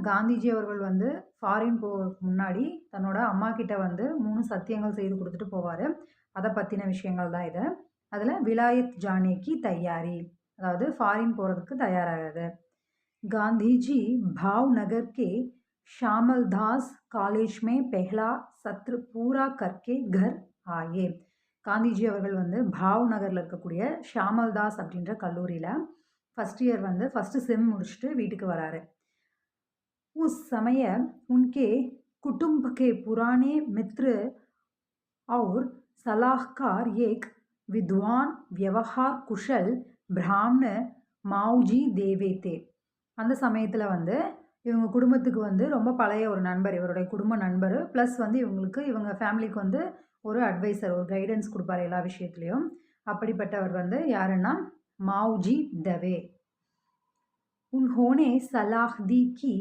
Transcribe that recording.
காந்திஜி அவர்கள் வந்து ஃபாரின் போறதுக்கு முன்னாடி தன்னோட அம்மாகிட்ட வந்து 3 சத்தியங்கள் செய்து குடுத்துட்டு போவாரு. அத பத்தின விஷயங்கள் தான் இது. அதுல விலாயத் ஜானே கி தய்யாரி. அதாவது ஃபாரின் போறதுக்கு தயாராகுறது. गांधी जी भावनगर के श्यामल दास कॉलेज में पहला सत्र पूरा करके घर आए. காந்திஜி அவர்கள் வந்து பாவ்நகர்ல இருக்கக்கூடிய ஷாமல் தாஸ் அப்படின்ற கல்லூரியில ஃபர்ஸ்ட் இயர் வந்து ஃபர்ஸ்ட் செம் முடிச்சுட்டு வீட்டுக்கு வராரு. उस समय उनके कुटुंब के पुराने मित्र और सलाहकार एक विद्वान व्यवहार कुशल ब्राह्मण माऊजी देवे थे. அந்த சமயத்துல வந்து இவங்க குடும்பத்துக்கு வந்து ரொம்ப பழைய ஒரு நண்பர், இவருடைய குடும்ப நண்பர். பிளஸ் வந்து இவங்க ஃபேமிலிக்கு வந்து ஒரு அட்வைசர், ஒரு கைடன்ஸ் குடுப்பாரு எல்லா விஷயத்துலயும். அப்படிப்பட்டவர் வந்து யாருன்னா, மாவுஜி தவே. उन्होंने सलाह दी कि